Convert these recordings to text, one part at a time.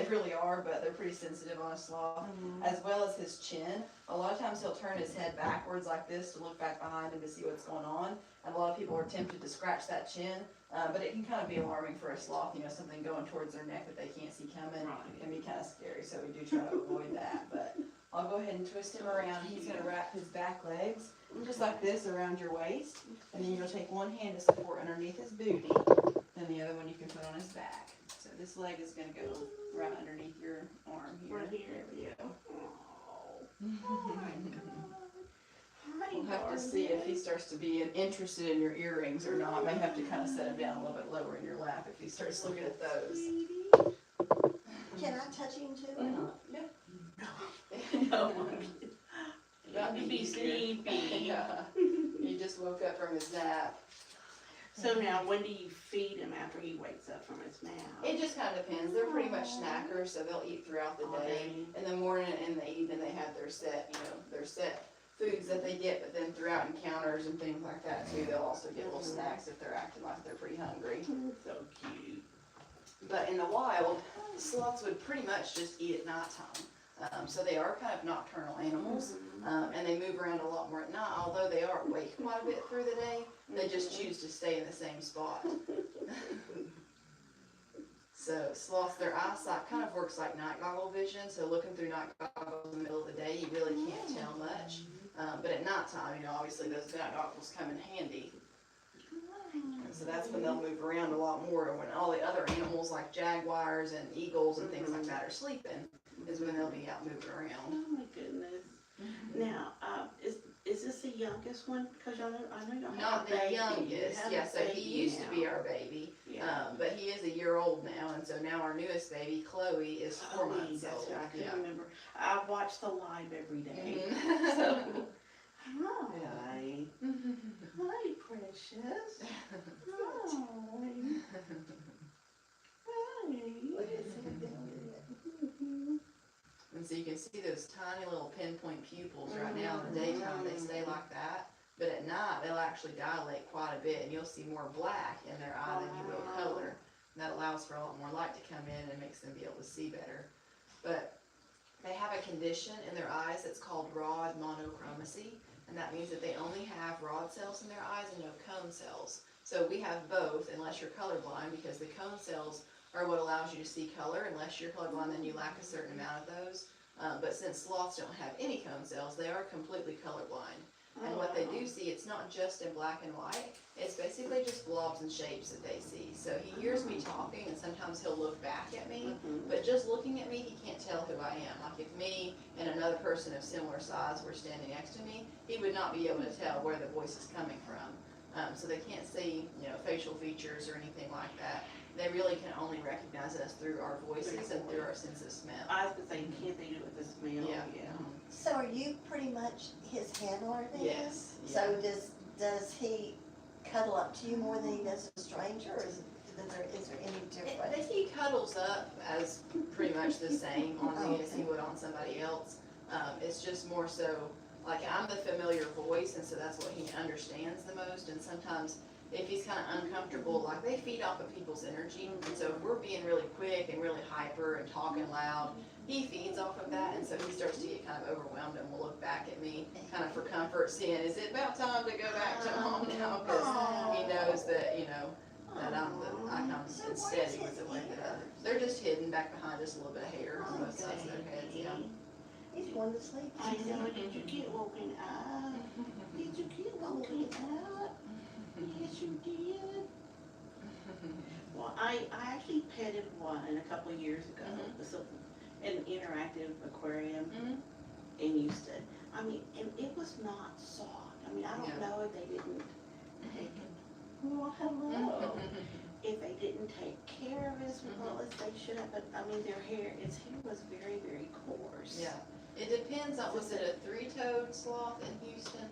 really are, but they're pretty sensitive on a sloth, as well as his chin. A lot of times he'll turn his head backwards like this to look back behind him to see what's going on. And a lot of people are tempted to scratch that chin, but it can kind of be alarming for a sloth, something going towards their neck that they can't see coming. It can be kind of scary, so we do try to avoid that. But I'll go ahead and twist him around. He's going to wrap his back legs just like this around your waist, and then you'll take one hand to support underneath his booty, and the other one you can put on his back. So this leg is going to go right underneath your arm here. Right here. There we go. Oh my God. We'll have to see if he starts to be interested in your earrings or not. May have to kind of set him down a little bit lower in your lap if he starts looking at those. Can I touch him too or not? No. Not to be sleepy. Yeah. He just woke up from his nap. So now, when do you feed him after he wakes up from his nap? It just kind of depends. They're pretty much snackers, so they'll eat throughout the day. In the morning and in the evening, they have their set, their set foods that they get, but then throughout encounters and things like that too, they'll also get little snacks if they're acting like they're pretty hungry. So cute. But in the wild, sloths would pretty much just eat at nighttime. So they are kind of nocturnal animals, and they move around a lot more at night. Although they are awake quite a bit through the day, they just choose to stay in the same spot. So sloths, their eyesight kind of works like night goggle vision. So looking through night goggles in the middle of the day, you really can't tell much. But at nighttime, obviously those night goggles come in handy. And so that's when they'll move around a lot more. When all the other animals like jaguars and eagles and things like that are sleeping, is when they'll be out moving around. Oh my goodness. Now, is this the youngest one? Because I know y'all have Not a baby. the youngest, yeah, so he used to be our baby, but he is a year old now, and so now our newest baby, Chloe, is 4 months That's old. right. I couldn't remember. I watch the live every day. Mhm. So, hi. Hi, precious. Hi. Look at him down there. And so you can see those tiny little pinpoint pupils right now. In the daytime, they stay like that, but at night, they'll actually dilate quite a bit, and you'll see more black in their eye than you will color. And that allows for a lot more light to come in and makes them be able to see better. But they have a condition in their eyes that's called rod monochromacy, and that means that they only have rod cells in their eyes and no cone cells. So we have both, unless you're colorblind, because the cone cells are what allows you to see color. Unless you're colorblind, then you lack a certain amount of those. But since sloths don't have any cone cells, they are completely colorblind. And what they do see, it's not just in black and white, it's basically just blobs and shapes that they see. So he hears me talking, and sometimes he'll look back at me, but just looking at me, he can't tell who I am. Like if me and another person of similar size were standing next to me, he would not be able to tell where the voice is coming from. So they can't see, facial features or anything like that. They really can only recognize us through our voices and through our sense of smell. I was going to say, can't they do it with the smell? Yeah. So are you pretty much his handler then? Yes. So does he cuddle up to you more than he does a stranger, or is there any difference? He cuddles up as pretty much the same on me as he would on somebody else. It's just more so, like I'm the familiar voice, and so that's what he understands the most. And sometimes if he's kind of uncomfortable, like they feed off of people's energy, and so if we're being really quick and really hyper and talking loud, he feeds off of that, and so he starts to get kind of overwhelmed and will look back at me kind of for comfort, seeing, is it about time to go back to mom now? Because he knows that, that I come in steady with the way that they're just hidden back behind just a little bit of hair on both sides of their heads, He's going to sleep. I know, did you get woken up? Did you get woken up? Yes, you did. Well, I actually petted one a couple of years ago. It's an interactive aquarium in Houston. I mean, and it was not soft. I mean, I don't know if they didn't take it. Well, hello. If they didn't take care of it as well as they should have, but I mean, its hair was very, very coarse. Yeah. It depends on, was it a three-toed sloth in Houston?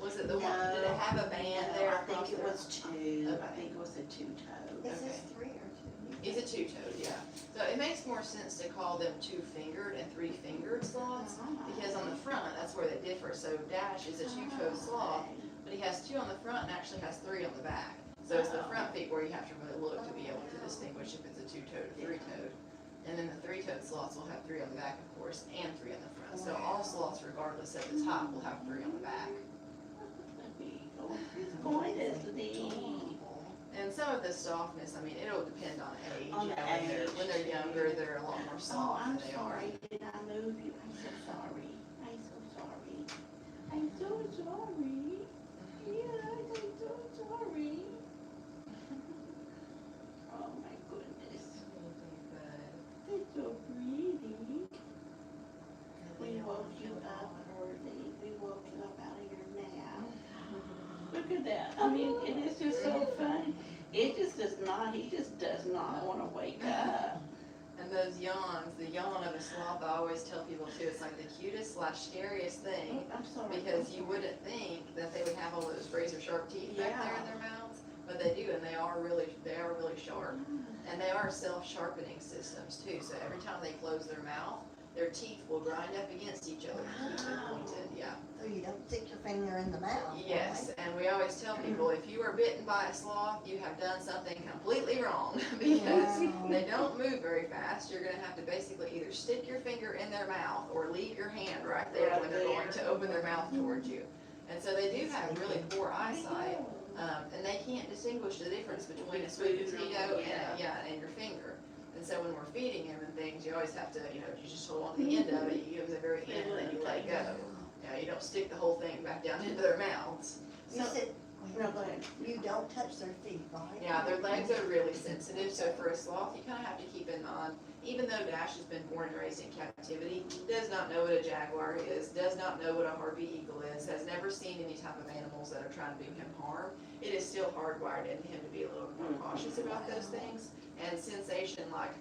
Was it the one, did it have a band there? I think it was two. Okay. I think it was a two-toed. Is this 3 or 2? He's a two-toed, yeah. So it makes more sense to call them two-fingered and three-fingered sloths, because on the front, that's where they differ. So Dash is a two-toed sloth, but he has 2 on the front and actually has 3 on the back. So it's the front feet where you have to really look to be able to distinguish if it's a two-toed or three-toed. sloths will have 3 on the back, of course, and 3 on the front. So all sloths, regardless at the top, will have 3 on the back. It's going to sleep. And some of the softness, I mean, it'll depend on age. On You the know, when they're age. younger, they're a lot more Oh, soft I'm than they are. sorry, did I move you? I'm so sorry. I'm so sorry. I'm so sorry. Yeah, I'm so sorry. Oh my goodness. It's so pretty. We woke you up early. We woke you up out of your nap. Look at that. I mean, it is just so fun. It just does not, he just does not want to wake up. And those yawns, the yawn of a sloth, I always tell people too, it's like the cutest / scariest thing. I'm sorry. Because you wouldn't think that they would have all those razor sharp teeth back there in their mouths, but they do, and they are really sharp. And they are self-sharpening systems too, so every time they close their mouth, their teeth will grind up against each other to keep it pointed, yeah. So you don't stick your finger in the mouth. Yes, and we always tell people, if you are bitten by a sloth, you have done something completely wrong, because Wow. they don't move very fast. You're gonna have to basically either stick your finger in their mouth or leave your hand right there when they're going to open their mouth towards you. And so they do have really poor eyesight, and they can't distinguish the difference between a sweet potato and your finger. And so when we're feeding them and things, you always have to, you just hold on to the end of it, you give them the very end, and then you let go. You don't stick the whole thing back down into their mouths. You said, No, go ahead. you don't touch their feet, right? Yeah, their legs are really sensitive, so for a sloth, you kind of have to keep in mind, even though Dash has been born and raised in captivity, does not know what a jaguar is, does not know what a harpy eagle is, has never seen any type of animals that are trying to do him harm, it is still hardwired into him to be a little more cautious about those things. And sensation, like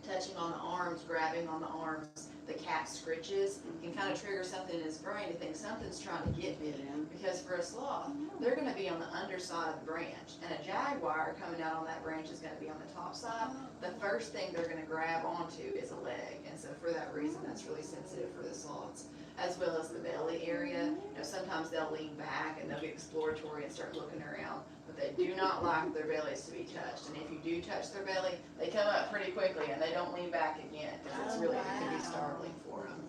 touching on the arms, grabbing on the arms, the cat scritches, can kind of trigger something in his brain to think something's trying to get me. Because for a sloth, they're going to be on the underside of the branch, and a jaguar coming out on that branch is going to be on the top side. The first thing they're going to grab onto is a leg, and so for that reason, that's really sensitive for the sloths, as well as the belly area. Sometimes they'll lean back and they'll be exploratory and start looking around, but they do not like their bellies to be touched. And if you do touch their belly, they come up pretty quickly and they don't lean back again, because it's really, it can be startling for them.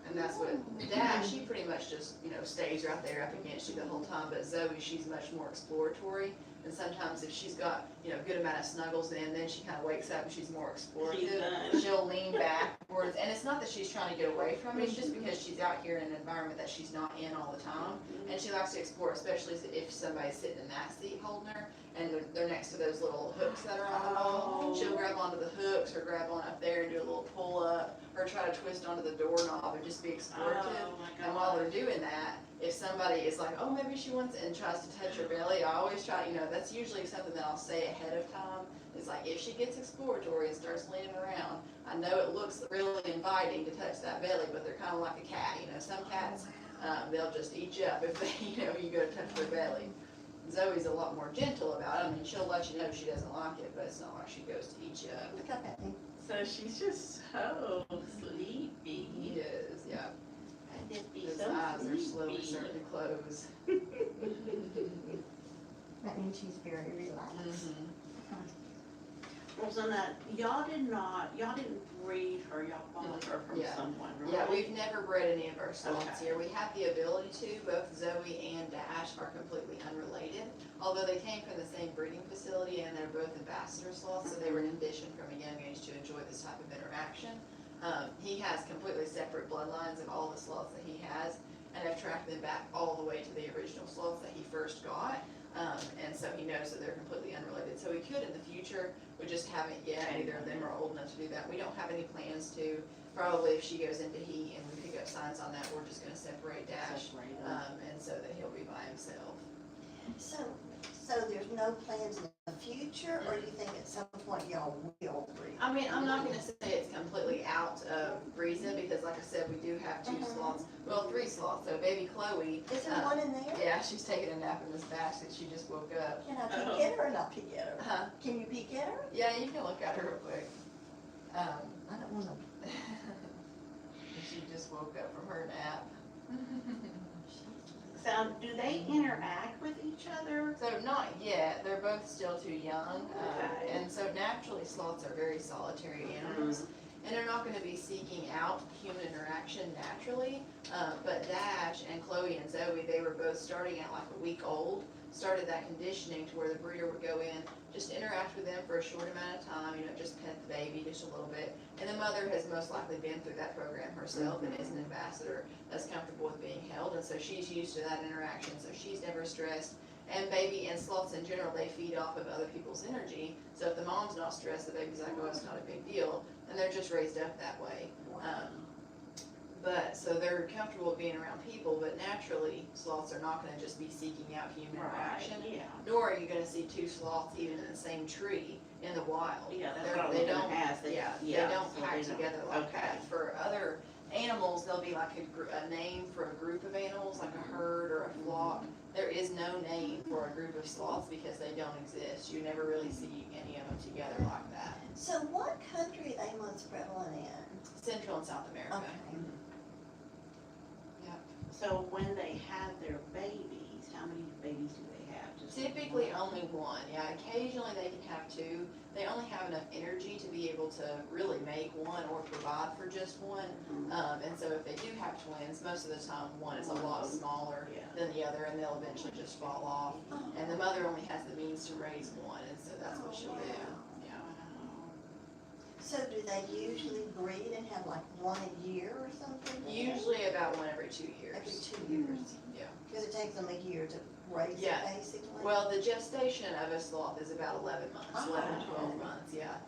And that's what Dash, she pretty much just, stays right there up against you the whole time, but Zoe, she's much more exploratory. And sometimes if she's got, good amount of snuggles in, then she kind of wakes up and she's more explorative. She'll lean backwards, and it's not that she's trying to get away from me, it's just because she's out here in an environment that she's not in all the time. And she likes to explore, especially if somebody's sitting in that seat holding her, and they're next to those little hooks that are on the wall. She'll grab onto the hooks, or grab on up there and do a little pull up, or try to twist onto the doorknob and just be explorative. And while they're doing that, if somebody is like, oh, maybe she wants and tries to touch her belly, I always try, that's usually something that I'll say ahead of time. It's like, if she gets exploratory and starts leaning around, I know it looks really inviting to touch that belly, but they're kind of like a cat. Some cats, they'll just eat you up if they, you go to touch their belly. Zoe's a lot more gentle about it. I mean, she'll let you know she doesn't like it, but it's not like she goes to eat you up. Look up at me. So she's just so sleepy. He is, yeah. I'd just be His so eyes are slowly sleepy. starting to close. That means she's very relaxed. Well, so now, y'all didn't breed her, y'all bought her from Yeah. someone, right? Yeah, we've never bred any of our sloths Okay. here. We have the ability to. Both Zoe and Dash are completely unrelated, although they came from the same breeding facility, and they're both ambassador sloths, so they were conditioned from a young age to enjoy this type of interaction. He has completely separate bloodlines of all the sloths that he has, and I've tracked them back all the way to the original sloths that he first got. And so he knows that they're completely unrelated. So we could in the future, we just haven't yet. Neither of them are old enough to do that. We don't have any plans to. Probably if she goes into heat and we pick up signs on that, we're just gonna separate Dash, and so that he'll be by himself. So there's no plans in the future, or do you think at some point y'all will breed? I mean, I'm not gonna say it's completely out of reason, because like I said, we do have two sloths, well, 3 sloths. So baby Chloe, Is there one in there? yeah, she's taking a nap in this basket. She just woke up. Can I peek at her or not peek at her? Huh? Can you peek at her? Yeah, you can look at her real quick. I don't wanna. She just woke up from her nap. So do they interact with each other? So not yet, they're both still too young, Okay. and so naturally sloths are very solitary animals, and they're not gonna be seeking out human interaction naturally, but Dash and Chloe and Zoe, they were both starting at like a week old, started that conditioning to where the breeder would go in, just interact with them for a short amount of time, just pet the baby just a little bit, and the mother has most likely been through that program herself and is an ambassador that's comfortable with being held, and so she's used to that interaction, so she's never stressed. And baby and sloths in general, they feed off of other people's energy, so if the mom's not stressed, the baby's like, oh, it's not a big deal, and they're just raised up that way. But, so they're comfortable being around people, but naturally, sloths are not gonna just be seeking out human interaction. Yeah. Nor are you gonna see two sloths even in the same tree in the wild. Yeah, that's They're- what I was they gonna don't- ask. They don't so pack they don't- together like okay. that. For other animals, there'll be like a name for a group of animals, like a herd or a flock. There is no name for a group of sloths because they don't exist. You never really see any of them together like that. So what country are they most prevalent in? Central and South America. Okay. So when they have their babies, how many babies do they have? Just Typically one? only one, yeah, occasionally they can have two. They only have enough energy to be able to really make one or provide for just one. And so if they do have twins, most of the time one is a lot smaller Yeah. than the other and they'll eventually just fall off. And the mother only has the means to raise one, and so that's what she'll do, yeah. So do they usually breed and have like one a year or something? Usually about one every 2 years. Every 2 years? Yeah. Because it takes them a year to raise it, Yeah. basically? Well, the gestation of a sloth is about 11 months, 11 to 12 months, yeah.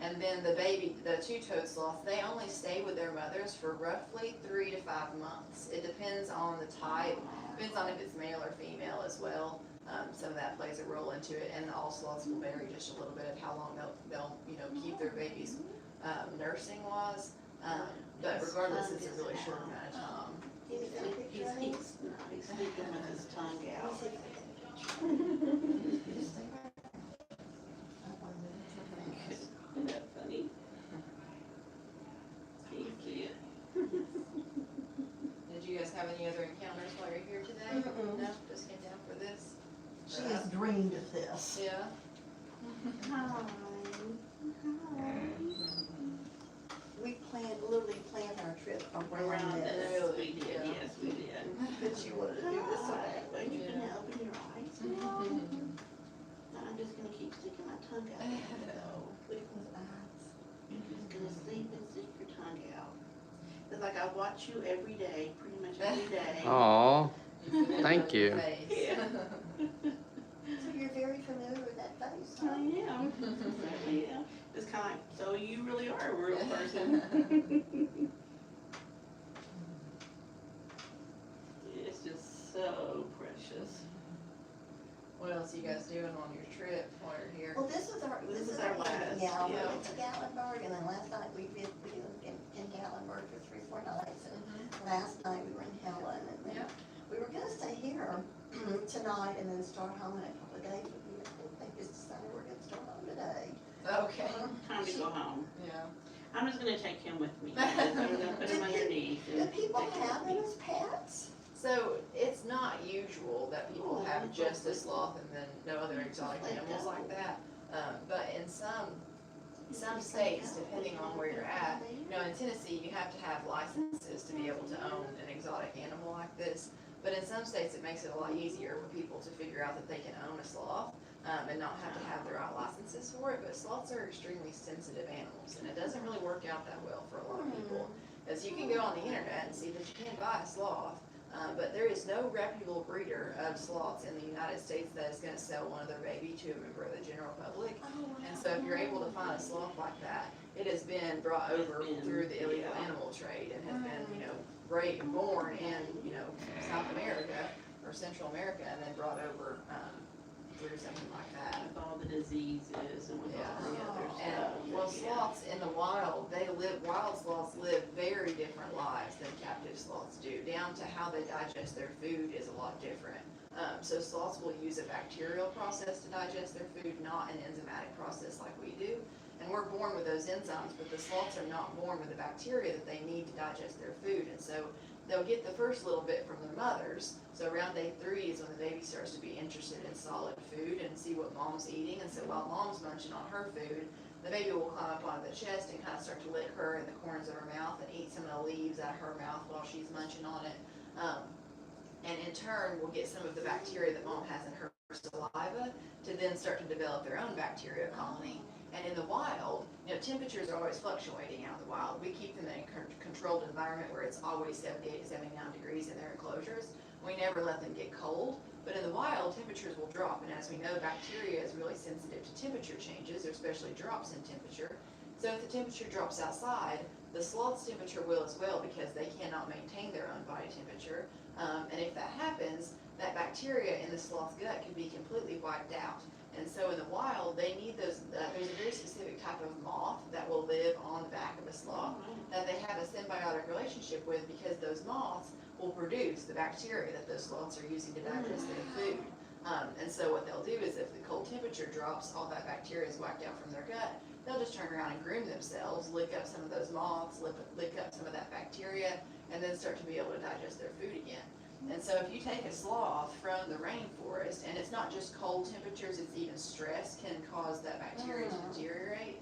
And then the baby, the two-toed sloths, they only stay with their mothers for roughly 3 to 5 months. It depends on the type, depends on if it's male or female as well. Some of that plays a role into it, and all sloths will vary just a little bit of how long they'll keep their babies nursing wise. But regardless, it's a really short amount of time. Can you get a picture of him? He's sleeping with his tongue out. Let me see if I can get a picture. Just stay right there. I want to move too fast. Isn't that funny? Can you see it? Did you guys have any other encounters while you're here today? Mm-mm. No, just came down for this? She has dreamed of this. Yeah. Hi. We literally planned our trip around Around this. this, we did, Yeah. yes, we did. But she wanted to do this so Hi. badly. You can open your eyes now. I'm just gonna keep sticking my tongue out. Look at those eyes. You're just gonna sleep and stick your tongue out. It's like I watch you every day, pretty much every day. Aw, Thank you. Yeah. So you're very familiar with that face, I huh? am. Certainly am. It's kind of like, so you really are a real person. It's just so precious. What else are you guys doing on your trip while you're here? Well, this is our last, yeah, we yeah. went to Gatlinburg, and then last night we lived in Gatlinburg for 3-4 nights, and last night we were in Helen, and then Yeah. we were gonna stay here tonight and then start home in a couple of days, but they just decided we're gonna start home today. Okay, Time to go home. yeah. I'm just gonna take him with me. I'm gonna put him underneath. Do and people take him have with them me. as pets? So it's not usual that people Oh, have that's just a lovely. sloth and then no other exotic animals like that. But in some states, depending on where you're at, in Tennessee, you have to have licenses to be able to own an exotic animal like this. But in some states, it makes it a lot easier for people to figure out that they can own a sloth and not have to have their own licenses for it. But sloths are extremely sensitive animals, and it doesn't really work out that well for a lot of people. As you can go on the internet and see that you can buy a sloth, but there is no reputable breeder of sloths in the United States that is going to sell one of their baby to a member of the general public. And so if you're able to find a sloth like that, it has been brought over through the illegal animal trade and has been, born in, South America or Central America and then brought over through something like that. With all the diseases and with all the other stuff. And, well, sloths in the wild, wild sloths live very different lives than captive sloths do, down to how they digest their food is a lot different. So sloths will use a bacterial process to digest their food, not an enzymatic process like we do. And we're born with those enzymes, but the sloths are not born with the bacteria that they need to digest their food. And so they'll get the first little bit from their mothers. So around day 3 is when the baby starts to be interested in solid food and see what mom's eating. And so while mom's munching on her food, the baby will climb up onto the chest and kind of start to lick her in the corners of her mouth and eat some of the leaves out of her mouth while she's munching on it. And in turn, we'll get some of the bacteria that mom has in her saliva to then start to develop their own bacteria colony. And in the wild, temperatures are always fluctuating out in the wild. We keep them in a controlled environment where it's always 78 to 79 degrees in their enclosures. We never let them get cold, but in the wild, temperatures will drop. And as we know, bacteria is really sensitive to temperature changes, especially drops in temperature. So if the temperature drops outside, the sloth's temperature will as well, because they cannot maintain their own body temperature. And if that happens, that bacteria in the sloth's gut can be completely wiped out. And so in the wild, they need those, there's a very specific type of moth that will live on the back of a sloth that they have a symbiotic relationship with, because those moths will produce the bacteria that those sloths are using to digest their food. And so what they'll do is, if the cold temperature drops, all that bacteria is wiped out from their gut, they'll just turn around and groom themselves, lick up some of those moths, lick up some of that bacteria, and then start to be able to digest their food again. And so if you take a sloth from the rainforest, and it's not just cold temperatures, it's even stress can cause that bacteria to deteriorate.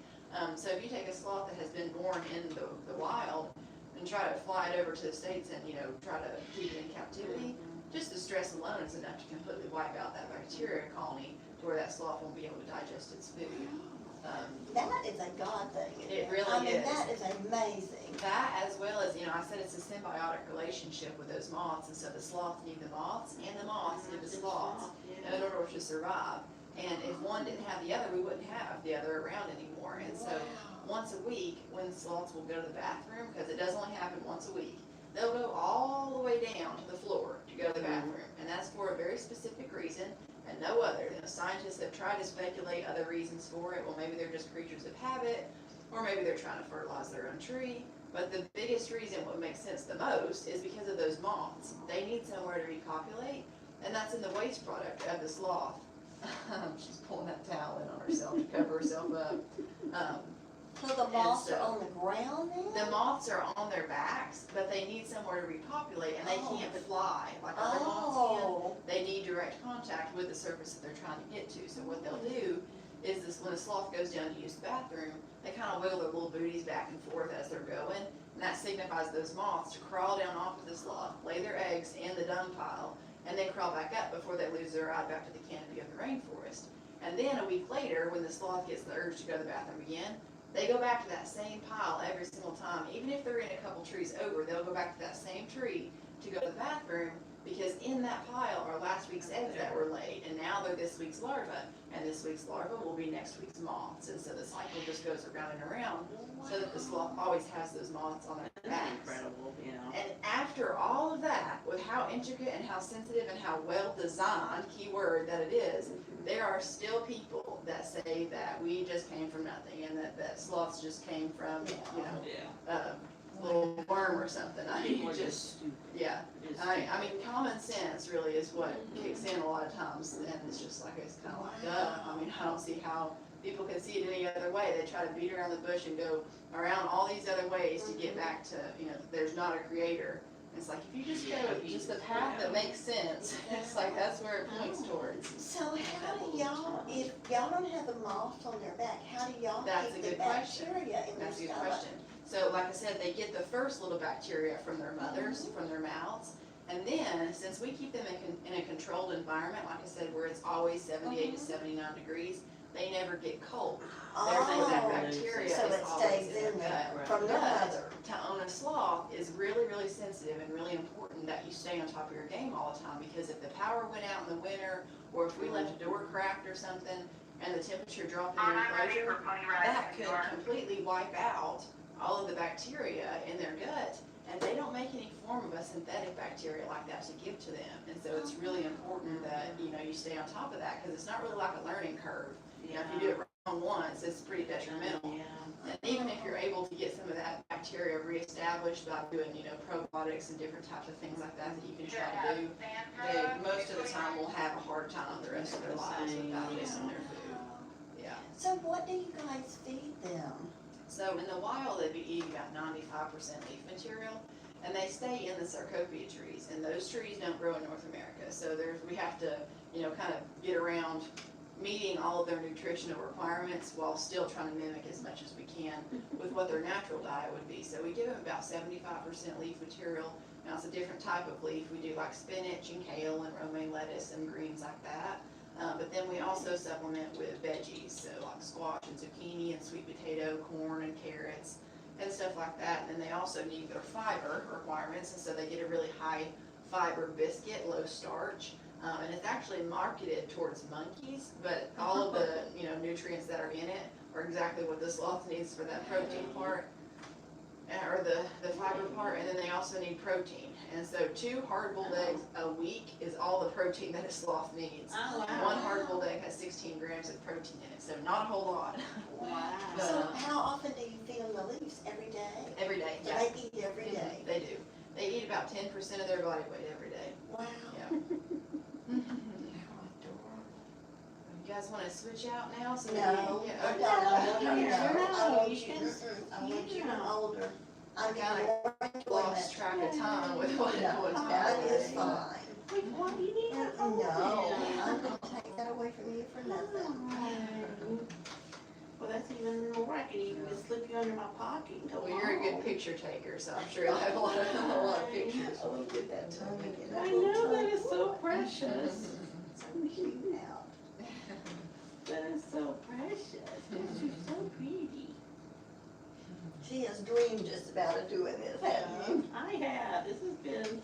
So if you take a sloth that has been born in the wild and try to fly it over to the States and, try to keep it in captivity, just the stress alone is enough to completely wipe out that bacteria colony to where that sloth won't be able to digest its food. That is a God thing. It really I mean, is. that is amazing. That, as well as, I said it's a symbiotic relationship with those moths, and so the sloths need the moths, and the moths need the sloths in order to survive. And if one didn't have the other, we wouldn't have the other around anymore. And so once a week, when the sloths will go to the bathroom, because it does only happen once a week, they'll go all the way down to the floor to go to the bathroom. And that's for a very specific reason, and no other. Scientists have tried to speculate other reasons for it. Well, maybe they're just creatures of habit, or maybe they're trying to fertilize their own tree. But the biggest reason, what makes sense the most, is because of those moths. They need somewhere to repopulate, and that's in the waste product of the sloth. She's pulling that towel in on herself to cover herself up. So the moths are on the ground then? The moths are on their backs, but they need somewhere to repopulate, and they can't fly like other moths can. They need direct contact with the surface that they're trying to get to. So what they'll do is this: when a sloth goes down to use the bathroom, they kind of wiggle their little booties back and forth as they're going, and that signifies those moths to crawl down off of the sloth, lay their eggs in the dung pile, and then crawl back up before they lose their ride back to the canopy of the rainforest. And then a week later, when the sloth gets the urge to go to the bathroom again, they go back to that same pile every single time. Even if they're in a couple trees over, they'll go back to that same tree to go to the bathroom, because in that pile are last week's eggs that were laid, and now they're this week's larva, and this week's larva will be next week's moths. And so the cycle just goes around and around, so that the sloth always has those moths on their backs. Incredible, And after all of that, with how intricate and how sensitive and how well designed, key word, that it is, there are still people that say that we just came from nothing, and that sloths just came from, a little worm or something. I mean, People are just stupid. yeah. I mean, common sense really is what kicks in a lot of times, and it's just like, it's kind of like, I mean, I don't see how people can see it any other way. They try to beat around the bush and go around all these other ways to get back to, there's not a creator. It's like, if you just go just the path that makes sense, it's like, that's where it points towards. So how do y'all, if y'all don't have the moths on their back, how do y'all That's keep a the good question. bacteria in their That's a good stomach? question. So like I said, they get the first little bacteria from their mothers, from their mouths. And then, since we keep them in a controlled environment, like I said, where it's always 78 to 79 degrees, they never get cold. Therefore, that bacteria So is it always stays in in their there gut. from their But mother. to own a sloth is really, really sensitive and really important that you stay on top of your game all the time, because if the power went out in the winter, or if we left a door cracked or something, and the temperature dropped in your enclosure, that could completely wipe out all of the bacteria in their gut, and they don't make any form of a synthetic bacteria like that to give to them. And so it's really important that, you stay on top of that, because it's not really like a learning curve. If you do it wrong once, it's pretty detrimental. And even if you're able to get some of that bacteria reestablished by doing, probiotics and different types of things like that you can try to do, they most of the time will have a hard time the rest of their lives with digesting their food. Yeah. So what do you guys feed them? So in the wild, they'd be eating about 95% leaf material, and they stay in the sarcopia trees, and those trees don't grow in North America. So we have to, kind of get around meeting all of their nutritional requirements while still trying to mimic as much as we can with what their natural diet would be. So we do about 75% leaf material. Now it's a different type of leaf. We do like spinach and kale and romaine lettuce and greens like that. But then we also supplement with veggies, so like squash and zucchini and sweet potato, corn and carrots and stuff like that. And then they also need their fiber requirements, and so they get a really high fiber biscuit, low starch. And it's actually marketed towards monkeys, but all of the nutrients that are in it are exactly what the sloth needs for that protein part, or the fiber part. And then they also need protein. And so 2 hard-boiled eggs a week is all the protein that a sloth needs. Oh, wow. 1 hard-boiled egg has 16 grams of protein in it, so not a whole lot. Wow. So how often do you feed them the leaves? Every day? Every day, So yeah. they eat every day? They do. They eat about 10% of their body weight every day. Wow. Yeah. How adorable. You guys want to switch out now? So No, that no, we- no, okay. no, I want You you, can- I want you older. I'm Kinda getting more Lost enjoyment. track of time with what No, what's that is happening. fine. Wait, why do you need to No, hold I'm it? gonna take that away from you for nothing. Well, that's even more, I can even just slip you under my pocket and go Well, you're a good home. picture taker, so I'm sure you'll have a lot of pictures. I will get that to me. Get that I little know, that tiny is so boy. precious. So cute out. That is so precious. She's so pretty. She has dreamed just about doing this, haven't you? I have, this has been,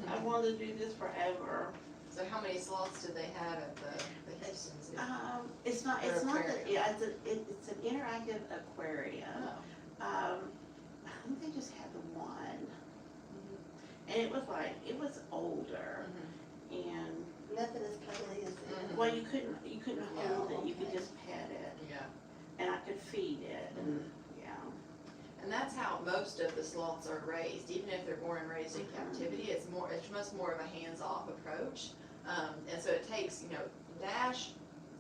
I wanted to do this forever. So how many sloths did they have at the Houston Zoo? It's not Or that, aquarium. yeah, it's an interactive aquarium. Oh. I think they just had the one. And it was older, and, Nothing as cuddly as this. well, you couldn't hold it, you could okay. just pet it, Yeah. and I could feed it, and, yeah. And that's how most of the sloths are raised. Even if they're born and raised in captivity, it's much more of a hands-off approach. And so it takes, Dash,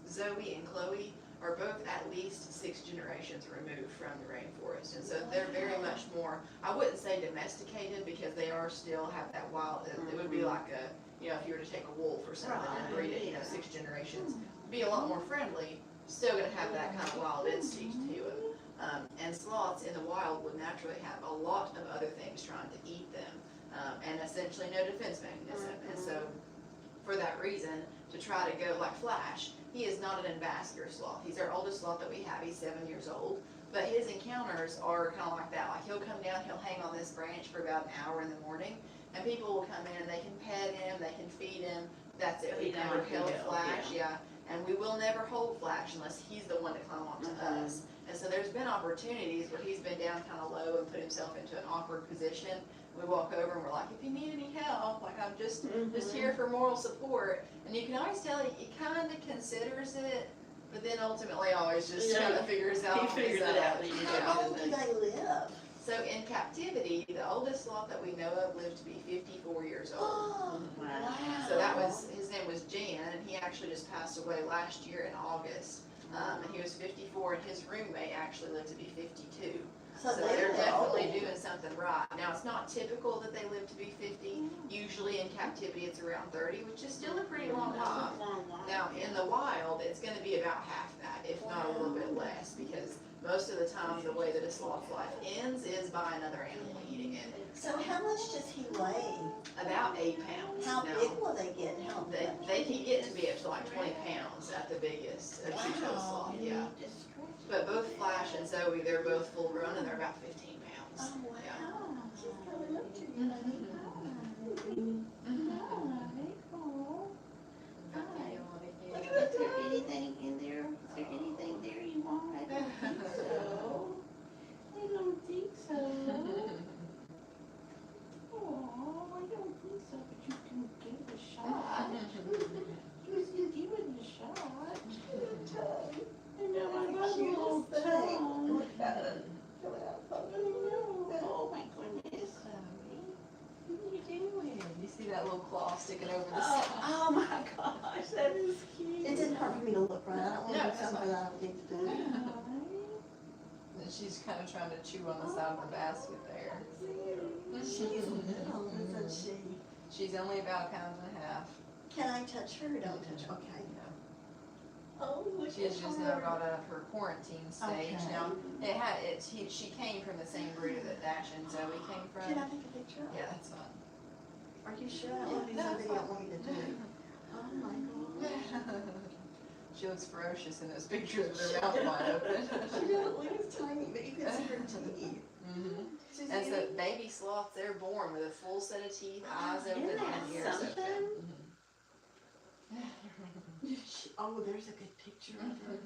Zoe, and Chloe are both at least 6 generations removed from the rainforest. And so they're very much more, I wouldn't say domesticated, because they are still have that wild, it would be like if you were to take a wolf or something and breed it, 6 generations, be a lot more friendly, still gonna have that kind of wild instinct to it. And sloths in the wild would naturally have a lot of other things trying to eat them, and essentially no defense mechanism. And so, for that reason, to try to go like Flash, he is not an ambassador sloth. He's our oldest sloth that we have. He's 7 years old. But his encounters are kind of like that. Like he'll come down, he'll hang on this branch for about an hour in the morning, and people will come in and they can pet him, they can feed him. That's it. We Feed never him, held yeah. Flash, yeah. And we will never hold Flash unless he's the one to climb onto us. And so there's been opportunities where he's been down kind of low and put himself into an awkward position. We walk over and we're like, if you need any help, like I'm just here for moral support. And you can always tell he kind of considers it, but then ultimately always just kind of figures out. He figures it out. How old do they live? So in captivity, the oldest sloth that we know of lived to be 54 years old. Oh, Wow. So his name was Jan, and he actually just passed away last year in August. And he was 54, and his roommate actually lived to be 52. So they're definitely doing something right. Now, it's not typical that they live to be 50. Usually in captivity, it's around 30, which is still a pretty long time. Now, in the wild, it's going to be about half that, if not a little bit less, because most of the time, the way that a sloth's life ends is by another animal eating it. So how much does he weigh? About 8 pounds. How Now, big will they get? How they can get to be up to like 20 pounds at the biggest of two-toed sloth, yeah. But both Flash and Zoe, they're both full grown and they're about 15 pounds. Oh, wow. Yeah. She's coming up to you, honey. Is there anything in there? Is there anything there you want? I don't think so. I don't think so. Oh, I don't think so, but you can give it a shot. You can give it a shot. I know, I love a little tongue. Look at it. Coming out I of know. Oh my goodness. What are you doing? You see that little claw sticking over the Oh my gosh, that is cute. It didn't hurt for me to look right. I don't want No, to do that's something fine. I don't need to do. Yeah, And she's kind of trying to chew on the side of the basket there. She's little, isn't she? She's only about 1.5 pounds. Can I touch her? Don't touch, okay. Oh, look at She's just now her. got out of her quarantine stage. Okay. Now, she came from the same breeder that Dash and Zoe came from. Can I take a picture? Yeah, that's fine. Are you sure? I want to do something you don't want me to do. Oh my God. She looks ferocious in those pictures with her mouth wide open. She doesn't look as tiny, but you can see her teeth. Mhm. She's And so really- baby sloths, they're born with a full set of teeth, eyes open, Isn't that and ears open. something? Oh, there's a good picture of her.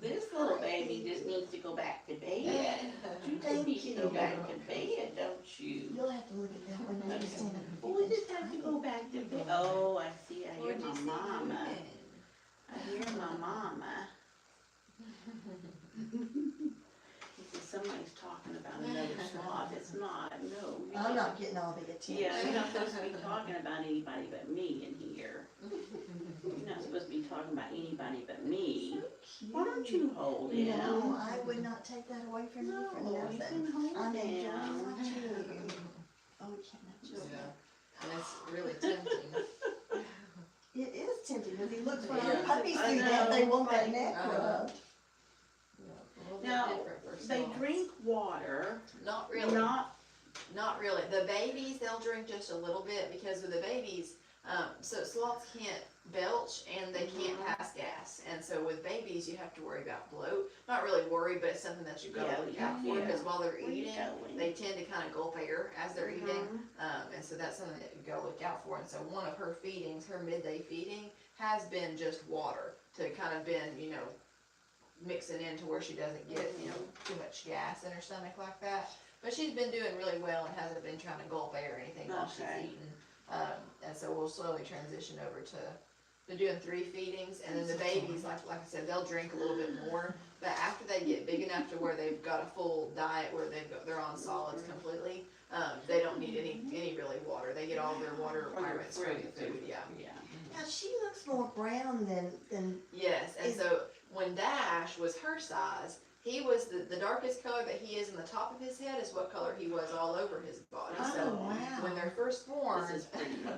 This little baby just needs to go back to bed. You Thank need to go you. back to bed, don't you? You'll have to look at that one when you stand up. Well, we just have to go back to bed. Oh, I see, I hear What'd my you say, mama. Ruben? I hear my mama. He says somebody's talking about another sloth. It's not, no. I'm not getting all the attention. Yeah, you're not supposed to be talking about anybody but me in here. You're not supposed to be talking about anybody but me. Why don't you hold him? No, I would not take that away from you for No, you nothing. can hold I'm enjoying him. watching you. Oh, we can't have children. Yeah, and it's really tempting. It is tempting, because he looks when Yeah. our puppies I do that, know. they want that neck Uh-huh. rubbed. Yeah, a little bit Now, different for They sloths. drink water, Not really. not, really. The babies, they'll drink just a little bit because with the babies, so sloths can't belch and they can't pass gas. And so with babies, you have to worry about bloat. Not really worry, but it's something that you've got to look out for Yeah. because while they're where you eating, going? they tend to kind of gulp air as they're eating. Mhm. And so that's something that you gotta look out for. And so one of her feedings, her midday feeding, has been just water to kind of been, mixing in to where she doesn't get, too much gas in her stomach like that. But she's been doing really well and hasn't been trying to gulp air or anything while she's Okay. eating. And so we'll slowly transition over to doing 3 feedings, and then the babies, like I said, they'll drink a little bit more. But after they get big enough to where they've got a full diet where they're on solids completely, they don't need any really water. They get all their water From the requirements from the fruit. food, yeah. Yeah. Now, she looks more brown than, Yes, and so when Dash was her size, he was the darkest color that he is in the top of his head is what color he was all over his body. oh, So wow. when they're first born, This is pretty.